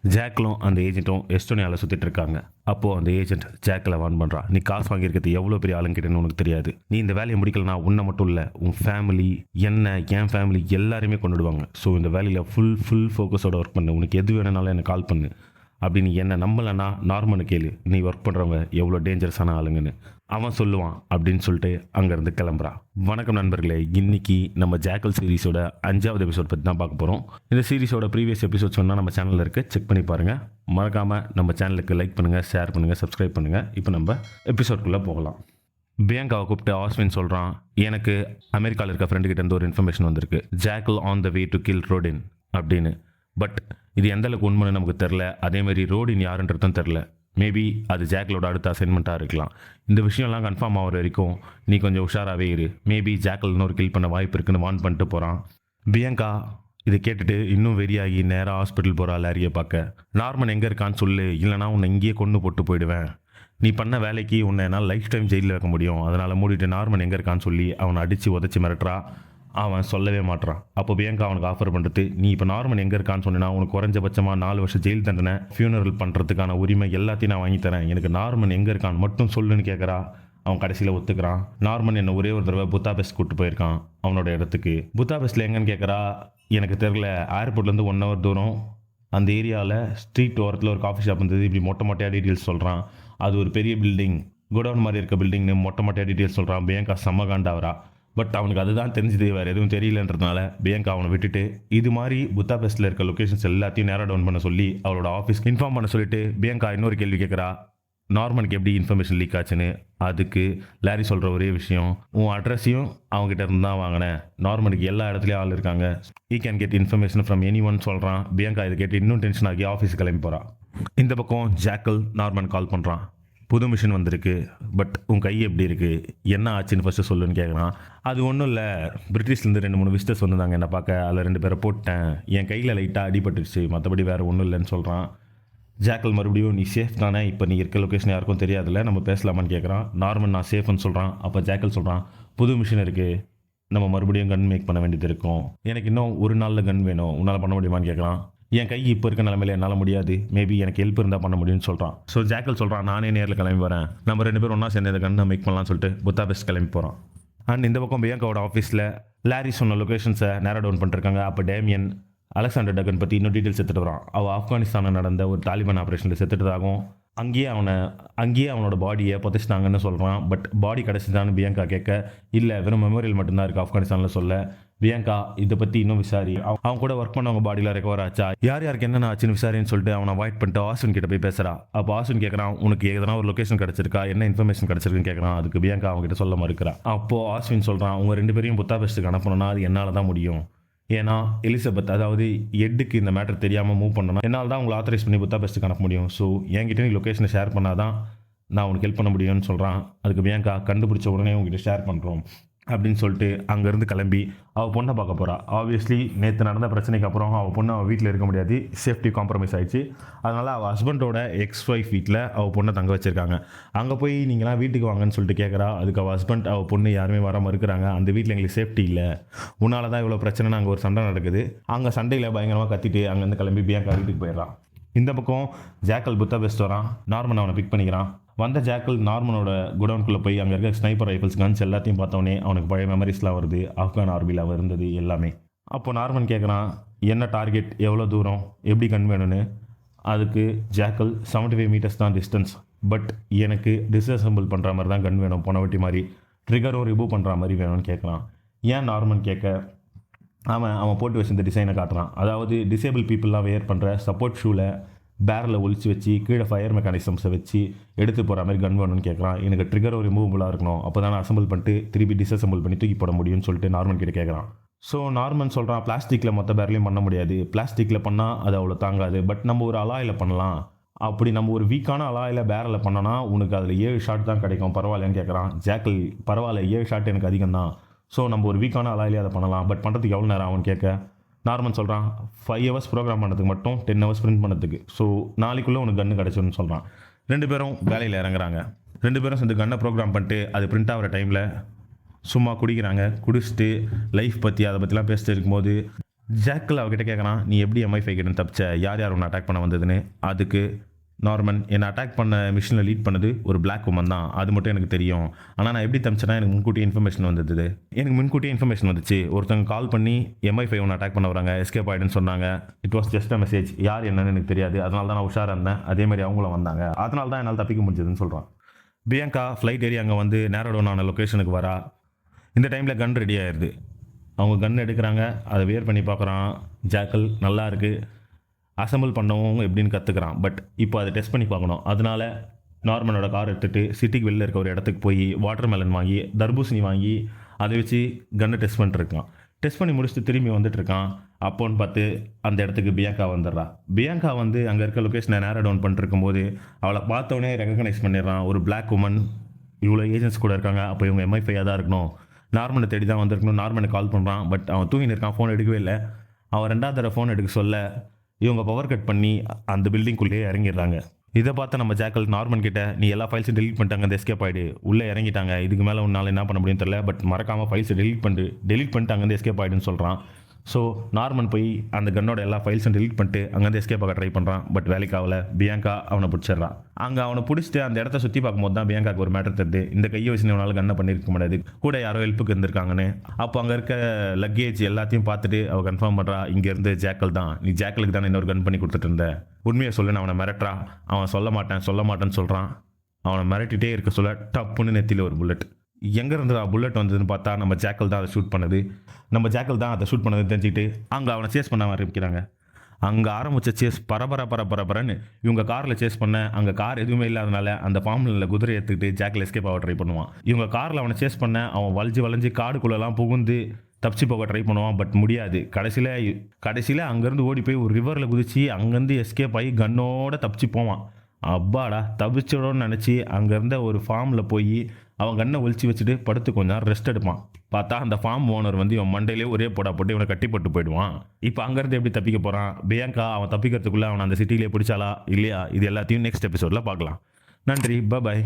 ஜாக்லும் அந்த ஏஜென்ட்டும் எஸ்டோனியாவில் சுற்றிட்டு இருக்காங்க. அப்போது அந்த ஏஜென்ட் ஜாக்கில் வார்ன் பண்ணுறான், நீ காசு வாங்கியிருக்கிறது எவ்வளோ பெரிய ஆளுங்கிட்டேன்னு உனக்கு தெரியாது. நீ இந்த வேலையை முடிக்கலனா உன்னை மட்டும் இல்லை, உன் ஃபேமிலி, என் ஃபேமிலி எல்லாருமே கொண்டுடுவாங்க. ஸோ இந்த வேலையில் ஃபுல் ஃபோக்கஸோட ஒர்க் பண்ணு. உனக்கு எது வேணுனாலும் எனக்கு கால் பண்ணு. அப்படின்னு என்ன நம்பலைன்னா நார்மனு கேளு, நீ ஒர்க் பண்ணுறவங்க எவ்வளோ டேஞ்சரஸான ஆளுங்கன்னு. அவன் சொல்லுவான் அப்படின்னு சொல்லிட்டு அங்கேருந்து கிளம்புறான். வணக்கம் நண்பர்களே, இன்னைக்கு நம்ம ஜாக்கல் சீரிஸோட 5வது எபிசோட் பற்றி தான் பார்க்க போகிறோம். இந்த சீரிஸோட ப்ரீவியஸ் எபிசோட் சொன்னால் நம்ம சேனலில் இருக்குது, செக் பண்ணி பாருங்கள். மறக்காமல் நம்ம சேனலுக்கு லைக் பண்ணுங்கள், ஷேர் பண்ணுங்கள், சப்ஸ்கிரைப் பண்ணுங்கள். இப்போ நம்ம எபிசோட்குள்ளே போகலாம். பியங்காவை கூப்பிட்டு ஆஸ்வின் சொல்கிறான், எனக்கு அமெரிக்காவில் இருக்க ஃப்ரெண்டு கிட்ட இருந்து ஒரு இன்ஃபர்மேஷன் வந்திருக்கு, jackal on the way to kill rodent அப்படின்னு. பட் இது எந்த அளவுக்கு உண்மைன்னு நமக்கு தெரில. அதேமாதிரி ரோடின் யாருன்றதும் தெரில. மேபி அது ஜாக்கலோட அடுத்த அசைன்மெண்ட்டாக இருக்கலாம். இந்த விஷயம்லாம் கன்ஃபார்ம் ஆகிற வரைக்கும் நீ கொஞ்சம் உஷாராகவே இரு. மேபி ஜாக்கல் இன்னொரு கில் பண்ண வாய்ப்பு இருக்குன்னு வார்ன் பண்ணிட்டு போகிறான். பியங்கா இதை கேட்டுட்டு இன்னும் வெறியாகி நேராக ஹாஸ்பிட்டல் போகிறா லாரியை பார்க்க. நார்மன் எங்கே இருக்கான்னு சொல்லு, இல்லைனா உன்னை இங்கேயே கொண்டு போட்டு போயிடுவேன். நீ பண்ண வேலைக்கு உன்னை என்னால் லைஃப் டைம் ஜெயிலில் வைக்க முடியும். அதனால் மூடிட்டு நார்மன் எங்கே இருக்கான்னு சொல்லி அவனை அடித்து உதச்சி மிரட்டுறா. அவன் சொல்லவே மாட்டான். அப்போ பியங்கா அவனுக்கு ஆஃபர் பண்ணுறது, நீ இப்போ நார்மன் எங்கே இருக்கான்னு சொன்னா உனக்கு குறைஞ்சபட்சமாக 4 வருஷம் ஜெயில் தண்டனை, ஃபியூனரல் பண்ணுறதுக்கான உரிமை எல்லாத்தையும் நான் வாங்கி தரேன். எனக்கு நார்மன் எங்கே இருக்கான்னு மட்டும் சொல்லுன்னு கேட்குறா. அவன் கடைசியில் ஒத்துக்கிறான். நார்மன் என்னை ஒரே ஒரு தடவை புத்தாபெஸ்ட் கூப்பிட்டு போயிருக்கான் அவனோட இடத்துக்கு. புத்தாபெஸ்ட்டில் எங்கன்னு கேட்குறா. எனக்கு தெரில, ஏர்போர்ட்லேருந்து 1 hour தூரம். அந்த ஏரியாவில் ஸ்ட்ரீட் ஓரத்தில் ஒரு காஃபி ஷாப் இருந்தது. இப்படி மொட்டையாக டீட்டெயில்ஸ் சொல்கிறான். அது ஒரு பெரிய பில்டிங், குடவுன் மாதிரி இருக்க பில்டிங்னு மொட்டையாக டீட்டெயில்ஸ் சொல்கிறான். பியங்கா செம்ம காண்டாவரா. பட் அவனுக்கு அதுதான் தெரிஞ்சுது, வேறு எதுவும் தெரியலன்றதுனால பியங்கா அவனை விட்டுட்டு இது மாதிரி புத்தாபெஸ்ட்டில் இருக்க லொக்கேஷன்ஸ் எல்லாத்தையும் நேரா டவுன் பண்ண சொல்லி அவளோட ஆஃபீஸ்க்கு இன்ஃபார்ம் பண்ண சொல்லிட்டு பியங்கா இன்னொரு கேள்வி கேட்குறா, நார்மனுக்கு எப்படி இன்ஃபர்மேஷன் லீக் ஆச்சுன்னு. அதுக்கு லாரி சொல்கிற ஒரே விஷயம், உன் அட்ரஸையும் அவங்ககிட்ட இருந்து தான் வாங்கினேன். நார்மனுக்கு எல்லா இடத்துலையும் ஆள் இருக்காங்க, ஈ can get information from any one சொல்கிறான். பியங்கா இதை கேட்டு இன்னும் டென்ஷன் ஆகி ஆஃபீஸுக்கு கிளம்பி போகிறான். இந்த பக்கம் ஜாக்கல் நார்மன் கால் பண்ணுறான். புது மிஷின் வந்திருக்கு, பட் உன் கை எப்படி இருக்குது, என்ன ஆச்சுன்னு ஃபஸ்ட்டு சொல்லுன்னு கேட்குறான். அது ஒன்றும் இல்லை, பிரிட்டிஷ்லேருந்து 2-3 விசிட்டர்ஸ் வந்திருந்தாங்க என்னை பார்க்க, அதில் 2 பேரை போட்டேன், என் கையில் லைட்டாக அடிபட்டுருச்சு, மற்றபடி வேறு ஒன்றும் இல்லைன்னு சொல்கிறான். ஜாக்கல் மறுபடியும், நீ சேஃப் தானே, இப்போ நீ இருக்க லொக்கேஷன் யாருக்கும் தெரியாதுல்ல, நம்ம பேசலாமான்னு கேட்குறான். நார்மன் நான் சேஃப்னு சொல்கிறான். அப்போ ஜாக்கல் சொல்கிறான், புது மிஷின் இருக்குது, நம்ம மறுபடியும் கன் மேக் பண்ண வேண்டியது இருக்கும், எனக்கு இன்னும் ஒரு நாளில் கன் வேணும், உன்னால் பண்ண முடியுமான்னு கேட்குறான். என் கை இப்போ இருக்க நிலமையில என்னால் முடியாது, மேபி எனக்கு ஹெல்ப் இருந்தால் பண்ண முடியும்னு சொல்கிறான். ஸோ ஜாக்கல் சொல்கிறான், நானே நேரில் கிளம்பி வரேன், நம்ம 2 பேரும் ஒன்றா சேர்ந்து இந்த கண்ணை மேக் பண்ணலாம்னு சொல்லிட்டு புத்தாபெஸ்ட் கிளம்பி போகிறான். அண்ட் இந்த பக்கம் பியங்காவோட ஆஃபீஸில் லாரி சொன்ன லொக்கேஷன்ஸை நேரா டவுன் பண்ணிருக்காங்க. அப்போ டேமியன் அலெக்சாண்டர் டகன் பற்றி இன்னும் டீட்டெயில்ஸ் எடுத்துகிட்டு வரான். அவள் ஆப்கானிஸ்தானில் நடந்த ஒரு தாலிபான் ஆப்ரேஷனில் செத்துட்டதாகவும் அங்கேயே அவனோட பாடியை புதைச்சிட்டாங்கன்னு சொல்கிறான். பட் பாடி கிடச்சிதான்னு பியங்கா கேட்க, இல்லை வெறும் மெமோரியல் மட்டும்தான் இருக்குது ஆப்கானிஸ்தானில் சொல்ல. பியங்கா இதை பற்றி இன்னும் விசாரி, அவன் கூட ஒர்க் பண்ணவங்க பாடியில் ரெக்கவர் ஆச்சா, யாருக்கு என்னென்ன ஆச்சுன்னு விசாரின்னு சொல்லிட்டு அவனை அவாய்ட் பண்ணிட்டு ஆஸ்வின் கிட்ட போய் பேசுகிறா. அப்போ ஆஸ்வின் கேட்குறான், உனக்கு எதனா ஒரு லொக்கேஷன் கிடச்சிருக்கா, என்ன இன்ஃபர்மேஷன் கிடச்சிருக்குன்னு கேட்குறான். அதுக்கு பியங்கா அவங்ககிட்ட சொல்ல மறுக்கிறா. அப்போது ஆஸ்வின் சொல்கிறான், உங்கள் 2 பேரையும் புத்தாபெஸ்ட்டுக்கு அனுப்பணும்னா அது என்னால் தான் முடியும். ஏன்னா எலிசபெத், அதாவது எட்டுக்கு இந்த மேட்டர் தெரியாமல் மூவ் பண்ணணும், என்னால் தான் உங்களை ஆத்தரைஸ் பண்ணி புத்தாபெஸ்ட்டுக்கு அனுப்ப முடியும். ஸோ என்கிட்ட நீ லொக்கேஷனை ஷேர் பண்ணாதான் நான் உனக்கு ஹெல்ப் பண்ண முடியும்னு சொல்கிறான். அதுக்கு பியங்கா, கண்டுபிடிச்ச உடனே உங்ககிட்ட ஷேர் பண்ணுறோம் அப்படின்னு சொல்லிட்டு அங்கேருந்து கிளம்பி அவள் பொண்ணை பார்க்க போகிறா. ஆப்வியஸ்லி நேற்று நடந்த பிரச்சனைக்கு அப்புறம் அவள் பொண்ணு அவள் வீட்டில் இருக்க முடியாது, சேஃப்டி காம்ப்ரமைஸ் ஆகிடுச்சு. அதனால் அவள் ஹஸ்பண்டோட எக்ஸ்-ஒய்ஃப் வீட்டில் அவள் பொண்ணை தங்க வச்சுருக்காங்க. அங்கே போய் நீங்களாம் வீட்டுக்கு வாங்கன்னு சொல்லிட்டு கேட்குறா. அதுக்கு அவள் ஹஸ்பண்ட் அவள் பொண்ணு யாருமே வராமல் இருக்கிறாங்க, அந்த வீட்டில் எங்களுக்கு சேஃப்டி இல்லை, உன்னால தான் இவ்வளோ பிரச்சனைன்னு அங்கே ஒரு சண்டை நடக்குது. அங்கே சண்டையில் பயங்கரமாக கத்திட்டு அங்கேருந்து கிளம்பி பியங்கா வீட்டுக்கு போயிடுறான். இந்த பக்கம் ஜாக்கல் புத்தாபெஸ்ட் வரான். நார்மன் அவனை பிக் பண்ணிக்கிறான். வந்த ஜாக்கல் நார்மனோட குடவுனுக்குள்ளே போய் அங்கே இருக்க ஸ்னைப்பர் ரைஃபிள்ஸ், கன்ஸ் எல்லாத்தையும் பார்த்தோன்னே அவனுக்கு பழைய மெமரிஸ்லாம் வருது, ஆப்கான் ஆர்பியில் அவன் இருந்தது எல்லாமே. அப்போது நார்மன் கேட்குறான், என்ன டார்கெட், எவ்வளோ தூரம், எப்படி கன் வேணும்னு. அதுக்கு ஜாக்கல் 75 meters தான் டிஸ்டன்ஸ், பட் எனக்கு டிஸ்அசம்பிள் பண்ணுற மாதிரி தான் கன் வேணும், பொனவட்டி மாதிரி, ட்ரிகரும் ரிமூவ் பண்ணுற மாதிரி வேணும்னு கேட்குறான். ஏன் நார்மன் கேட்க, அவன் போட்டு வச்சிருந்த டிசைனை காட்டுறான். அதாவது டிசேபிள் பீப்புளெலாம் வேர் பண்ணுற சப்போர்ட் ஷூவில் பேரில் ஒழிச்சு வச்சு கீழே ஃபயர் மெக்கானிசம்ஸை வச்சு எடுத்து போகிற மாதிரி கன் வேணும்னு கேட்குறான். எனக்கு ட்ரிகரும் ரிமூவபுளாக இருக்கணும், அப்போ தான் நான் அசம்பிள் பண்ணிட்டு திருப்பி டிஸ்அசம்பிள் பண்ணி தூக்கி போட முடியும்னு சொல்லிட்டு நார்மன் கிட்ட கேட்குறான். ஸோ நார்மன் சொல்கிறான், பிளாஸ்டிக்கில் மொத்த பேர்லையும் பண்ண முடியாது, பிளாஸ்டிக்கில் பண்ணால் அது அவ்வளோ தாங்காது, பட் நம்ம ஒரு அலாயில் பண்ணலாம், அப்படி நம்ம ஒரு வீக்கான அலாயில் பேரில் பண்ணோன்னா உனக்கு அதில் 7 ஷாட் தான் கிடைக்கும், பரவாயில்லன்னு கேட்குறான். ஜாக்கல், பரவாயில்ல 7 ஷாட் எனக்கு அதிகம் தான், ஸோ நம்ம ஒரு வீக்கான அலாயிலே அதை பண்ணலாம், பட் பண்ணுறதுக்கு எவ்வளோ நேரம் ஆகும்னு கேட்க நார்மன் சொல்கிறான், 5 hours ப்ரோக்ராம் பண்ணுறதுக்கு மட்டும் 10 hours பிரிண்ட் பண்ணுறதுக்கு, ஸோ நாளைக்குள்ளே உனக்கு கன்று கிடச்சிடும்னு சொல்கிறான். 2 பேரும் வேலையில் இறங்குறாங்க. 2 பேரும் சேர்ந்து கன்னை ப்ரோக்ராம் பண்ணிட்டு அது பிரிண்ட் ஆகிற டைமில் சும்மா குடிக்கிறாங்க. குடிச்சிட்டு லைஃப் பற்றி அதை பற்றிலாம் பேசிட்டு இருக்கும்போது ஜாக்கில் அவகிட்ட கேட்குறான், நீ எப்படி MI5 கிட்ட தப்பிச்ச, யார் யார் உன்னை அட்டாக் பண்ண வந்ததுன்னு. அதுக்கு நார்மன், என்னை அட்டாக் பண்ண மிஷினில் லீட் பண்ணது ஒரு பிளாக் உமன் தான், அது மட்டும் எனக்கு தெரியும். ஆனால் நான் எப்படி தப்பிச்சேன்னா எனக்கு முன்கூட்டியே இன்ஃபர்மேஷன் வந்தது. எனக்கு முன்கூட்டியே இன்ஃபர்மேஷன் வந்துச்சு, ஒருத்தவங்க கால் பண்ணி MI5 ஒன்று அட்டாக் பண்ண வராங்க, எஸ்கேப் ஆகிடுன்னு சொன்னாங்க. It was just a message, யார் என்னன்னு எனக்கு தெரியாது, அதனால தான் நான் உஷாராக இருந்தேன். அதேமாதிரி அவங்களும் வந்தாங்க, அதனால தான் என்னால் தப்பிக்க முடிஞ்சதுன்னு சொல்கிறான். பியங்கா ஃப்ளைட் ஏறி அங்கே வந்து நேரோடோனான லொக்கேஷனுக்கு வரா. இந்த டைமில் கன் ரெடி ஆயிடுது. அவங்க கன் எடுக்கிறாங்க, அதை வேர் பண்ணி பார்க்குறான். ஜாக்கல் நல்லா இருக்குது, அசம்பிள் பண்ணவும் எப்படின்னு கற்றுக்குறான். பட் இப்போ அதை டெஸ்ட் பண்ணி பார்க்கணும். அதனால நார்மனோட கார் எடுத்துகிட்டு சிட்டிக்கு வெளில இருக்க ஒரு இடத்துக்கு போய் வாட்டர் மெலன் வாங்கி தர்பூசணி வாங்கி அதை வச்சு கன்னை டெஸ்ட் பண்ணிட்டுருக்கான். டெஸ்ட் பண்ணி முடிச்சுட்டு திரும்பி வந்துட்டுருக்கான். அப்போன்னு பார்த்து அந்த இடத்துக்கு பியங்கா வந்துடுறா. பியங்கா வந்து அங்கே இருக்க லொக்கேஷனை நேரோ டவுன் பண்ணிட்டுருக்கும் போது அவளை பார்த்தோன்னே ரெகக்னைஸ் பண்ணிடுறான். ஒரு பிளாக் உமன், இவ்வளோ ஏஜென்ட்ஸ் கூட இருக்காங்க, அப்போ இவங்க MI5 தான் இருக்கணும். நார்மனை தேடி தான் வந்திருக்கணும். நார்மனை கால் பண்ணுறான், பட் அவன் தூங்கின்னு இருக்கான், ஃபோன் எடுக்கவே இல்லை. அவன் 2வது தடவை ஃபோன் எடுக்க சொல்ல இவங்க பவர் கட் பண்ணி அந்த பில்டிங்குள்ளேயே இறங்கிடுறாங்க. இதை பார்த்து நம்ம ஜாக்கல் நார்மன் கிட்ட, நீ எல்லா ஃபைல்ஸும் டெலிட் பண்ணிட்டாங்க, அந்த எஸ்கேப் ஆகிடு, உள்ளே இறங்கிட்டாங்க, இதுக்கு மேலே உன்னால் என்ன பண்ண முடியும்னு தெரியல, பட் மறக்காமல் ஃபைல்ஸை டெலிட் பண்ணிட்டு அங்கேருந்து எஸ்கேப் ஆகிடுன்னு சொல்கிறான். ஸோ நார்மன் போய் அந்த கன்னோட எல்லா ஃபைல்ஸும் டெலிட் பண்ணிட்டு அங்கேருந்து எஸ்கேப் ஆக ட்ரை பண்ணுறான். பட் வேலைக்கு ஆகல. பியங்கா அவனை பிடிச்சிடுறான். அங்கே அவனை பிடிச்சிட்டு அந்த இடத்த சுற்றி பார்க்கும்போது தான் பியங்காக்கு ஒரு மேட்டர் தருது. இந்த கையை வச்சு இவனால் கண்ணை பண்ணியிருக்க முடியாது, கூட யாரோ ஹெல்ப்புக்கு இருந்திருக்காங்கன்னு. அப்போ அங்கே இருக்க லக்கேஜ் எல்லாத்தையும் பார்த்துட்டு அவள் கன்ஃபார்ம் பண்ணுறா, இங்கேருந்து ஜாக்கல் தான், நீ ஜாக்கலுக்கு தான் இன்னொரு கன் பண்ணி கொடுத்துட்டு இருந்த, உண்மையை சொல்லுன்னு அவனை மிரட்டுறா. அவன் சொல்ல மாட்டேன்னு சொல்கிறான். அவனை மிரட்டிகிட்டே இருக்க சொல்ல டப்புன்னு நெத்தியில் ஒரு புல்லட். எங்கேருந்து புல்லட் வந்ததுன்னு பார்த்தா நம்ம ஜாக்கல் தான் அதை ஷூட் பண்ணது. தெரிஞ்சுக்கிட்டு அங்கே அவனை சேஸ் பண்ண ஆரம்பிக்கிறாங்க. அங்கே ஆரம்பித்த சேஸ் பரபரன்னு இவங்க காரில் சேஸ் பண்ண, அங்கே கார் எதுவுமே இல்லாதனால அந்த ஃபார்மில் குதிரை எடுத்துக்கிட்டு ஜாக்கில் எஸ்கேப் ஆக ட்ரை பண்ணுவான். இவங்க காரில் அவனை சேஸ் பண்ண அவன் வளைஞ்சு காடுக்குள்ளெல்லாம் புகுந்து தப்பிச்சு போக ட்ரை பண்ணுவான். பட் முடியாது. கடைசியில் அங்கேருந்து ஓடி போய் ஒரு ரிவரில் குதிச்சு அங்கேருந்து எஸ்கேப் ஆகி கன்னோட தப்பிச்சு போவான். அப்பாடா தப்பிச்சிடோன்னு நினச்சி அங்கேருந்த ஒரு ஃபார்மில் போய் அவன் கண்ணை ஒழிச்சு வச்சுட்டு படுத்து கொஞ்ச நேரம் ரெஸ்ட் எடுப்பான். பார்த்தா அந்த ஃபார்ம் ஓனர் வந்து இவன் மண்டையிலே ஒரே போட்டு இவனை கட்டி போட்டு போயிடுவான். இப்போ அங்கேருந்து எப்படி தப்பிக்க போகிறான்? பியங்கா அவன் தப்பிக்கிறதுக்குள்ளே அவனை அந்த சிட்டியிலே பிடிச்சாலா இல்லையா? இது எல்லாத்தையும் நெக்ஸ்ட் எபிசோடில் பார்க்கலாம். நன்றி, பாய்.